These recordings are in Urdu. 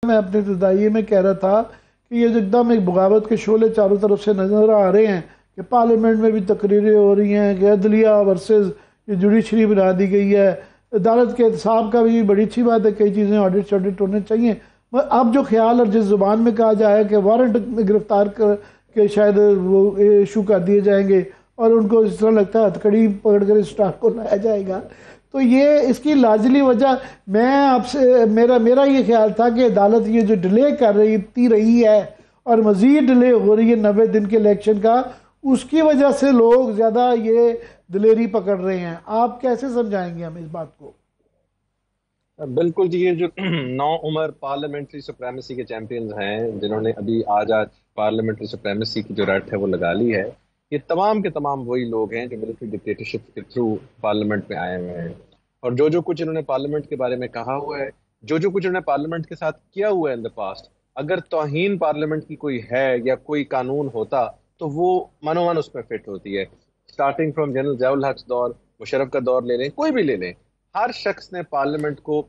میں اپنے ابتدائیے میں کہہ رہا تھا کہ یہ ایک دم ایک بغاوت کے شعلے چاروں طرف سے نظر آ رہے ہیں کہ پارلیمنٹ میں بھی تقریریں ہو رہی ہیں کہ عدلیہ ورسز یہ جوڈیشری بنا دی گئی ہے، عدالت کے احتساب کا بھی بڑی اچھی بات ہے، کئی چیزیں آڈٹ ہونے چاہیے۔ اب جو خیال اور جس زبان میں کہا جائے کہ وارنٹ میں گرفتار کر کے شاید وہ ایشو کر دیے جائیں گے اور ان کو اس طرح لگتا ہے ہتھکڑی پکڑ کر اسٹار کو لایا جائے گا، تو یہ اس کی لازلی وجہ میں آپ سے میرا یہ خیال تھا کہ عدالت یہ جو ڈیلے کر رہی ہے اور مزید ڈیلے ہو رہی ہے 90 دن کے الیکشن کا، اس کی وجہ سے لوگ زیادہ یہ دلیری پکڑ رہے ہیں۔ آپ کیسے سمجھائیں گے ہم اس بات کو؟ بالکل جی، یہ جو نو عمر پارلیمنٹری سپریمیسی کے چیمپئنز ہیں جنہوں نے ابھی آج پارلیمنٹری سپریمیسی کی جو رٹ ہے وہ لگا لی ہے، یہ تمام کے تمام وہی لوگ ہیں جو ملٹری ڈکٹیٹرشپ کے تھرو پارلیمنٹ میں آئے ہوئے ہیں، اور جو کچھ انہوں نے پارلیمنٹ کے بارے میں کہا ہوا ہے، جو کچھ انہوں نے پارلیمنٹ کے ساتھ کیا ہوا ہے ان دا پاسٹ، اگر توہین پارلیمنٹ کی کوئی ہے یا کوئی قانون ہوتا تو وہ منومن اس میں فٹ ہوتی ہے۔ سٹارٹنگ فرام جنرل ضیاء الحق دور، مشرف کا دور لے لیں، کوئی بھی لے لیں، ہر شخص نے پارلیمنٹ کو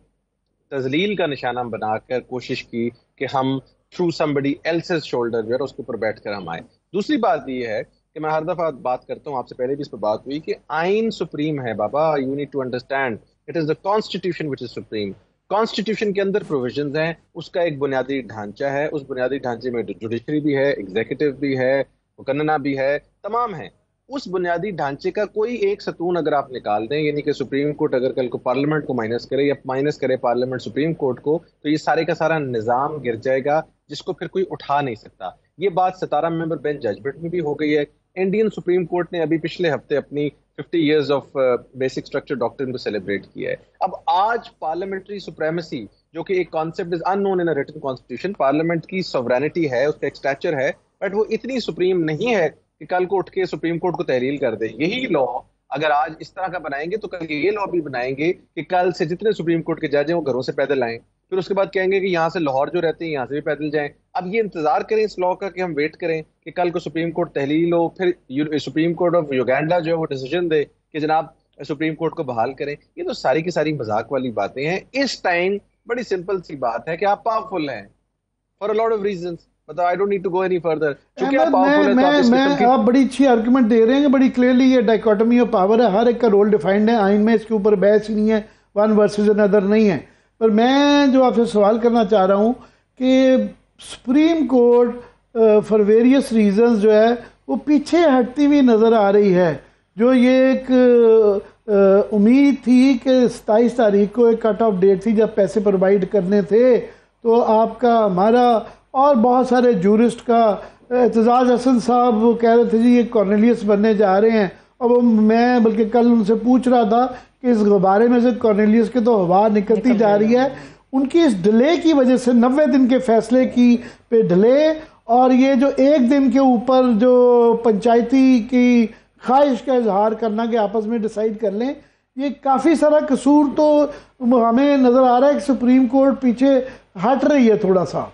تذلیل کا نشانہ بنا کر کوشش کی کہ ہم تھرو somebody else's shoulder جو ہے اس کے اوپر بیٹھ کر ہم آئے۔ دوسری بات یہ ہے کہ میں ہر دفعہ بات کرتا ہوں، آپ سے پہلے بھی اس پر بات ہوئی، کہ آئین سپریم ہے بابا، you need to understand it is the constitution which is supreme۔ Constitution کے اندر پروویژنز ہیں، اس کا ایک بنیادی ڈھانچہ ہے، اس بنیادی ڈھانچے میں جوڈیشری بھی ہے، ایگزیکٹو بھی ہے، مقننہ بھی ہے، تمام ہیں۔ اس بنیادی ڈھانچے کا کوئی ایک ستون اگر آپ نکال دیں، یعنی کہ سپریم کورٹ اگر کل کو پارلیمنٹ کو مائنس کرے یا مائنس کرے پارلیمنٹ سپریم کورٹ کو، تو یہ سارے کا سارا نظام گر جائے گا، جس کو پھر کوئی اٹھا نہیں سکتا۔ یہ بات 17 ممبر بینچ ججمنٹ میں بھی ہو گئی ہے۔ انڈین سپریم کورٹ نے ابھی پچھلے ہفتے اپنی 50 ایئرز آف بیسک اسٹرکچر ڈاکٹرن کو سیلیبریٹ کیا ہے۔ اب آج پارلیمنٹری سپریمیسی جو کہ ایک concept is unknown in written constitution, parliament کی سوورینٹی ہے، اس کا ایک اسٹیچر ہے، بٹ وہ اتنی سپریم نہیں ہے کہ کل کو اٹھ کے سپریم کورٹ کو تحلیل کر دے۔ یہی لا اگر آج اس طرح کا بنائیں گے تو کل یہ لا بھی بنائیں گے کہ کل سے جتنے سپریم کورٹ کے جج ہیں وہ گھروں سے پیدل آئیں، پھر اس کے بعد کہیں گے کہ یہاں سے لاہور جو رہتے ہیں یہاں سے بھی پیدل جائیں۔ اب یہ انتظار کریں اس لا کا کہ ہم ویٹ کریں کہ کل کو سپریم کورٹ تحلیل ہو، پھر سپریم کورٹ آف یوگینڈا جو ہے وہ ڈیسیجن دے کہ جناب سپریم کورٹ کو بحال کریں۔ یہ تو ساری کی ساری مذاق والی باتیں ہیں۔ اس ٹائم بڑی سمپل سی بات ہے کہ آپ پاورفل ہیں for a lot of reasons, مطلب I don't need to go any further۔ آپ بڑی اچھی آرگومنٹ دے رہے ہیں کہ بڑی کلیئرلی یہ ڈائیکوٹمی آف پاور ہے، ہر ایک کا رول ڈیفائنڈ ہے آئین میں، اس کے اوپر بحث ہی نہیں ہے، ون ورسز another نہیں ہے۔ پر میں جو آپ سے سوال کرنا چاہ رہا ہوں کہ supreme court for various reasons جو ہے وہ پیچھے ہٹتی ہوئی نظر آ رہی ہے۔ جو یہ ایک امید تھی کہ 27 تاریخ کو ایک کٹ آف ڈیٹ تھی جب پیسے پرووائڈ کرنے تھے، تو آپ کا ہمارا اور بہت سارے جورسٹ کا، اعتزاز حسن صاحب وہ کہہ رہے تھے جی یہ کارنیلیس بننے جا رہے ہیں، اب میں بلکہ کل ان سے پوچھ رہا تھا کہ اس غبارے میں سے کارنیلیس کے تو ہوا نکلتی جا رہی ہے۔ ان کی اس ڈیلے کی وجہ سے 90 دن کے فیصلے کی پہ ڈیلے، اور یہ جو ایک دن کے اوپر جو پنچایتی کی خواہش کا اظہار کرنا کہ آپس میں ڈیسائیڈ کر لیں، یہ کافی سارا قصور تو ہمیں نظر آ رہا ہے کہ سپریم کورٹ پیچھے ہٹ رہی ہے تھوڑا سا۔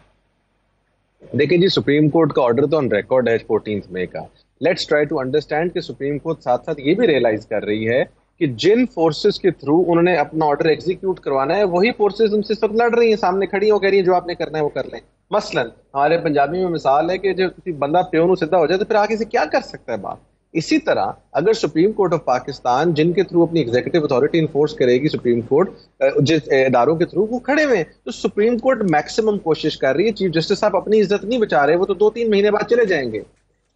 دیکھیں جی، سپریم کورٹ کا آرڈر تو آن ریکارڈ ہے 14 مئی کا۔ لیٹس ٹرائی ٹو انڈرسٹینڈ کہ سپریم کورٹ ساتھ ساتھ یہ بھی ریئلائز کر رہی ہے کہ جن فورسز کے تھرو انہوں نے اپنا آرڈر ایگزیکیوٹ کروانا ہے وہی فورسز ان سے سب لڑ رہی ہیں، سامنے کھڑی ہو، کہہ رہی ہیں جو آپ نے کرنا ہے وہ کر لیں۔ مثلا ہمارے پنجابی میں مثال ہے کہ جو کسی بندہ پیو نو سدھا ہو جائے تو پھر آگے سے کیا کر سکتا ہے بات۔ اسی طرح اگر سپریم کورٹ آف پاکستان جن کے تھرو اپنی ایگزیکٹو اتھارٹی انفورس کرے گی، سپریم کورٹ جس اداروں کے تھرو وہ کھڑے ہوئے ہیں، تو سپریم کورٹ میکسیمم کوشش کر رہی ہے۔ چیف جسٹس صاحب اپنی عزت نہیں بچا رہے، وہ تو 2-3 مہینے بعد چلے جائیں گے۔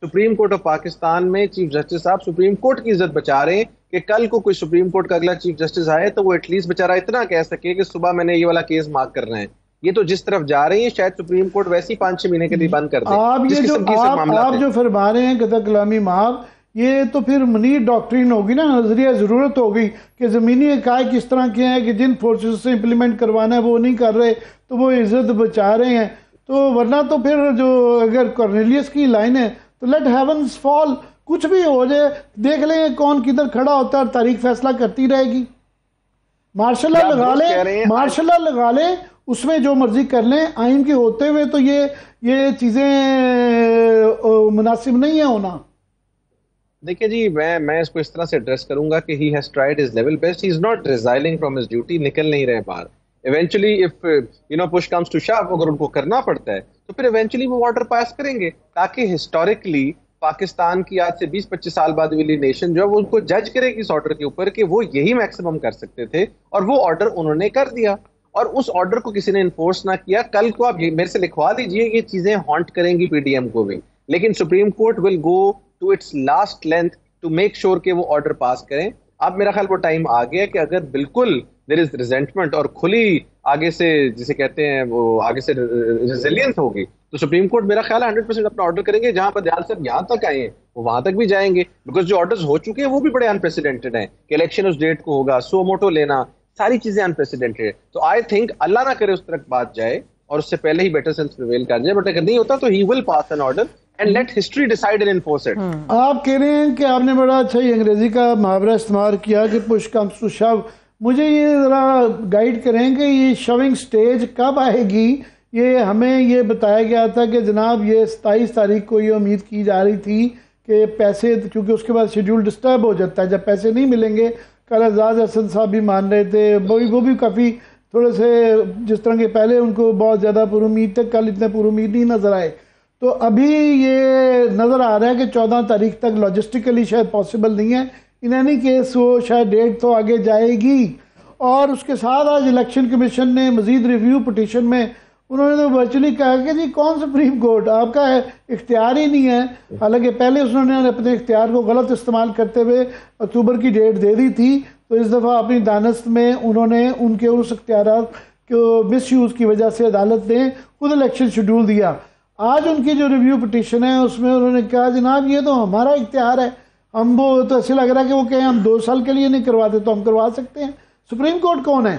سپریم کورٹ آف پاکستان میں چیف جسٹس صاحب سپریم کورٹ کی عزت بچا رہے ہیں کہ کل کو کوئی سپریم کورٹ کا اگلا چیف جسٹس آئے تو وہ ایٹ لیسٹ بیچارہ اتنا کہہ سکے کہ صبح میں نے یہ والا کیس مارک کرنا ہے۔ یہ تو جس طرف جا رہی ہیں شاید سپریم کورٹ ویسے ہی 5-6 مہینے کے لیے بند کر دے۔ آپ جو فرما رہے ہیں قطع کلامی معاف، یہ تو پھر منیر ڈاکٹرین ہوگی نا، نظریہ ضرورت ہوگی کہ زمینی حقائق اس طرح کے ہیں کہ جن فورسز سے امپلیمنٹ کروانا ہے وہ نہیں کر رہے تو وہ عزت بچا رہے ہیں۔ تو ورنہ تو پھر جو اگر کارنیلیس کی لائن ہے تو لیٹ ہیونز فال، کچھ بھی ہو جائے، دیکھ لیں کون کدھر کھڑا ہوتا ہے اور تاریخ فیصلہ کرتی رہے گی۔ مارشل لا لگا لیں، اس میں جو مرضی کر لیں، آئین کے ہوتے ہوئے تو یہ چیزیں مناسب نہیں ہے ہونا۔ دیکھیں جی، میں اس کو اس طرح سے ایڈریس کروں گا کہ he has tried his level best, he is not resigning from his duty، نکل نہیں رہے باہر۔ Eventually if push comes to shove, اگر ان کو کرنا پڑتا ہے تو پھر ایونچولی وہ آرڈر پاس کریں گے، تاکہ ہسٹوریکلی پاکستان کی آج سے 20-25 سال بعد والی نیشن جو ہے وہ ان کو جج کرے گی اس آرڈر کے اوپر کہ وہ یہی میکسیمم کر سکتے تھے اور وہ آرڈر انہوں نے کر دیا، اور اس آرڈر کو کسی نے انفورس نہ کیا. کل کو آپ میرے سے لکھوا دیجئے، یہ چیزیں ہانٹ کریں گی پی ڈی ایم کو بھی، لیکن Supreme Court will go to its last length to make sure کہ وہ آرڈر پاس کریں. اب میرا خیال وہ ٹائم آ گیا کہ اگر بالکل دیر از ریزنٹمنٹ اور کھلی آگے سے جسے کہتے ہیں وہ آگے سے ریزیلینس ہوگی، تو سپریم کورٹ میرا خیال ہے 100% اپنا آرڈر کریں گے. جہاں پر دیال صاحب یہاں تک آئے ہیں وہ وہاں تک بھی جائیں گے، بیکاز جو آرڈرز ہو چکے ہیں وہ بھی بڑے انپریسیڈنٹڈ ہیں کہ الیکشن اس ڈیٹ کو ہوگا، سو موٹو لینا، ساری چیزیں انپریسیڈنٹڈ ہے. تو آئی تھنک اللہ نہ کرے اس طرح بات جائے اور اس سے پہلے ہی بیٹر سینس پریویل کر جائے، بٹ اگر نہیں ہوتا تو he will pass an order and let history decide and enforce it. آپ کہہ رہے ہیں کہ آپ نے بڑا اچھا یہ انگریزی کا محاورہ استعمال کیا کہ پش کمز ٹو شو. مجھے یہ ذرا گائیڈ کریں کہ یہ شوئنگ سٹیج کب آئے گی؟ یہ ہمیں یہ بتایا گیا تھا کہ جناب یہ 27 تاریخ کو یہ امید کی جا رہی تھی کہ پیسے، کیونکہ اس کے بعد شیڈول ڈسٹرب ہو جاتا ہے جب پیسے نہیں ملیں گے. کل اعزاز احسن صاحب بھی مان رہے تھے، وہ بھی کافی تھوڑے سے جس طرح کے پہلے ان کو بہت زیادہ پر امید تھے، کل اتنے پر امید نہیں نظر آئے. تو ابھی یہ نظر آ رہا ہے کہ 14 تاریخ تک لاجسٹیکلی شاید پاسبل نہیں ہے. ان اینی کیس وہ شاید ڈیٹ تو آگے جائے گی. اور اس کے ساتھ آج الیکشن کمیشن نے مزید ریویو پٹیشن میں انہوں نے تو ورچولی کہا کہ جی کون سپریم کورٹ، آپ کا اختیار ہی نہیں ہے. حالانکہ پہلے انہوں نے اپنے اختیار کو غلط استعمال کرتے ہوئے اکتوبر کی ڈیٹ دے دی تھی، تو اس دفعہ اپنی دانست میں انہوں نے ان کے اس اختیارات کو مس یوز کی وجہ سے عدالت نے خود الیکشن شیڈول دیا. آج ان کی جو ریویو پٹیشن ہے اس میں انہوں نے کہا جناب یہ تو ہمارا اختیار ہے، ہم وہ تو ایسے لگ رہا ہے کہ وہ کہیں ہم 2 سال کے لیے نہیں کرواتے تو ہم کروا سکتے ہیں. سپریم کورٹ کون ہے؟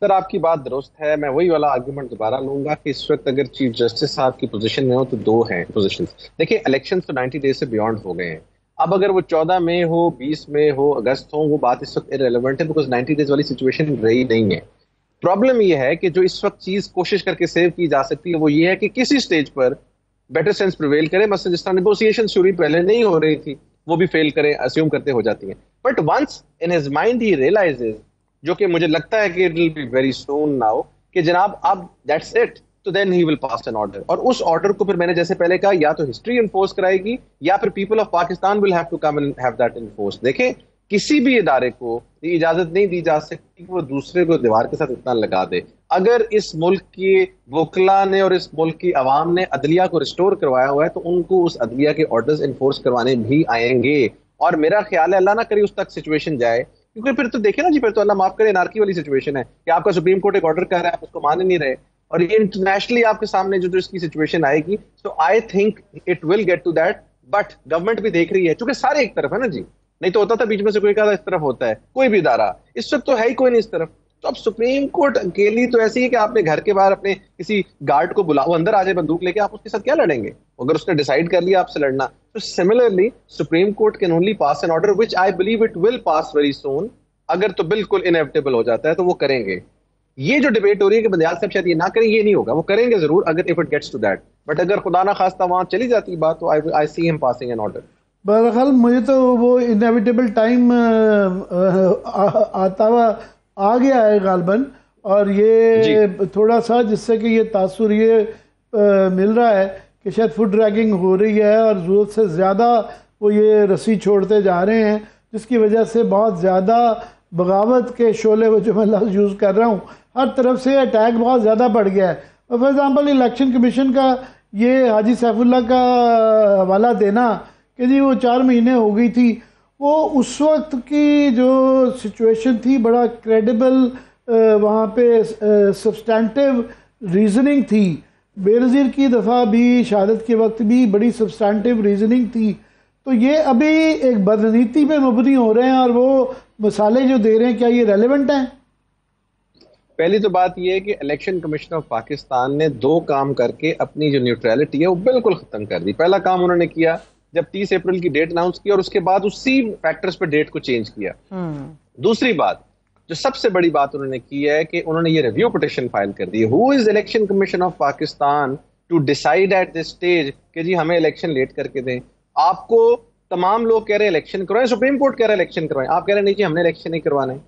سر آپ کی بات درست ہے، میں وہی والا آرگومنٹ دوبارہ لوں گا کہ اس وقت اگر چیف جسٹس صاحب کی پوزیشن میں ہو تو 2 ہیں پوزیشنز. دیکھیں الیکشن تو 90 ڈیز سے بیونڈ ہو گئے ہیں. اب اگر وہ 14 میں ہو، 20 میں ہو، اگست ہو، وہ بات اس وقت irrelevant ہے بیکاز 90 ڈیز والی سچویشن رہی نہیں ہے. پرابلم یہ ہے کہ جو اس وقت چیز کوشش کر کے سیو کی جا سکتی ہے وہ یہ ہے کہ کسی سٹیج پر بیٹر سینس پریویل کرے. مثلا جس طرح نیگوسیشن شروع پہلے نہیں ہو رہی تھی وہ بھی فیل کرے، اسیوم کرتے ہو جاتی ہیں. But once in his mind he realises, جو کہ مجھے لگتا ہے کہ it will be very soon now, کہ جناب اب دیٹس اٹ، تو دین ہی ول پاس این آرڈر. اور اس آرڈر کو پھر میں نے جیسے پہلے کہا یا تو ہسٹری انفورس کرائے گی یا پھر people of Pakistan will have to come and have that enforce. دیکھیں کسی بھی ادارے کو یہ اجازت نہیں دی جا سکتی کہ وہ دوسرے کو دیوار کے ساتھ اتنا لگا دے. اگر اس ملک کے وکلا نے اور اس ملک کی عوام نے عدلیہ کو ریسٹور کروایا ہوا ہے تو ان کو اس عدلیہ کے آرڈرز انفورس کروانے بھی آئیں گے. اور میرا خیال ہے اللہ نہ کرے اس تک سچویشن جائے، کیونکہ پھر تو دیکھیں نا جی، پھر تو اللہ معاف کرے انارکی والی سچویشن ہے کہ آپ کا سپریم کورٹ ایک آرڈر کر رہا ہے، آپ اس کو مان نہیں رہے، اور یہ انٹرنیشنلی آپ کے سامنے جو اس کی سچویشن آئے گی. So I think it will get to that. But government بھی دیکھ رہی ہے، چونکہ سارے ایک طرف ہے نا جی، نہیں تو ہوتا تھا بیچ میں سے کوئی کہا اس طرف ہوتا ہے، کوئی بھی ادارہ اس وقت تو ہے ہی کوئی نہیں اس طرف. تو اب سپریم کورٹ اکیلی تو ایسی ہے کہ آپ نے گھر کے باہر اپنے کسی گارڈ کو بلاؤ، اندر آ جائے بندوق لے کے، آپ اس کے ساتھ کیا لڑیں گے اگر اس نے ڈیسائیڈ کر لیا آپ سے لڑنا. تو similarly Supreme Court can only pass an order which I believe it will pass very soon. اگر تو بالکل انیویٹیبل ہو جاتا ہے تو وہ کریں گے. یہ جو ڈیبیٹ ہو رہی ہے کہ بندیال صاحب شاید یہ نہ کریں، یہ نہیں ہوگا، وہ کریں گے ضرور اگر if it gets to that. But اگر خدا نہ خواستہ وہاں چلی جاتی بات تو آئی سی ہم پاسنگ این آرڈر. بہرحال مجھے تو وہ انیویٹیبل ٹائم آتا ہوا آ گیا ہے غالباً، اور یہ تھوڑا سا جس سے کہ یہ تاثر یہ مل رہا ہے کہ شاید فوڈ ڈریگنگ ہو رہی ہے اور ضرورت سے زیادہ وہ یہ رسی چھوڑتے جا رہے ہیں، جس کی وجہ سے بہت زیادہ بغاوت کے شعلے وہ جو میں لفظ یوز کر رہا ہوں ہر طرف سے اٹیک بہت زیادہ بڑھ گیا ہے. فار ایگزامپل الیکشن کمیشن کا یہ حاجی سیف اللہ کا حوالہ دینا کہ جی وہ 4 مہینے ہو گئی تھی، وہ اس وقت کی جو سچویشن تھی بڑا کریڈیبل، وہاں پہ سبسٹینٹیو ریزننگ تھی. بے نظیر کی دفعہ بھی، شہادت کے وقت بھی بڑی سبسٹینٹیو ریزننگ تھی. تو یہ ابھی ایک بدنیتی پہ مبنی ہو رہے ہیں اور وہ مثالیں جو دے رہے ہیں کیا یہ ریلیونٹ ہیں؟ پہلی تو بات یہ ہے کہ الیکشن کمیشن آف پاکستان نے 2 کام کر کے اپنی جو نیوٹرلٹی ہے وہ بالکل ختم کر دی. پہلا کام انہوں نے کیا جب 30 اپریل کی ڈیٹ اناؤنس کی اور اس کے بعد اسی فیکٹرز پہ ڈیٹ کو چینج کیا. دوسری بات جو سب سے بڑی بات انہوں نے کی ہے کہ انہوں نے یہ ریویو پٹیشن فائل کر دی. Who is election commission of Pakistan to decide at this stage کہ جی ہمیں الیکشن لیٹ کر کے دیں. آپ کو تمام لوگ کہہ رہے ہیں الیکشن کروائیں، سپریم کورٹ کہہ رہا ہے الیکشن کروائیں، آپ کہہ رہے ہیں نہیں جی ہم نے الیکشن نہیں کروانے.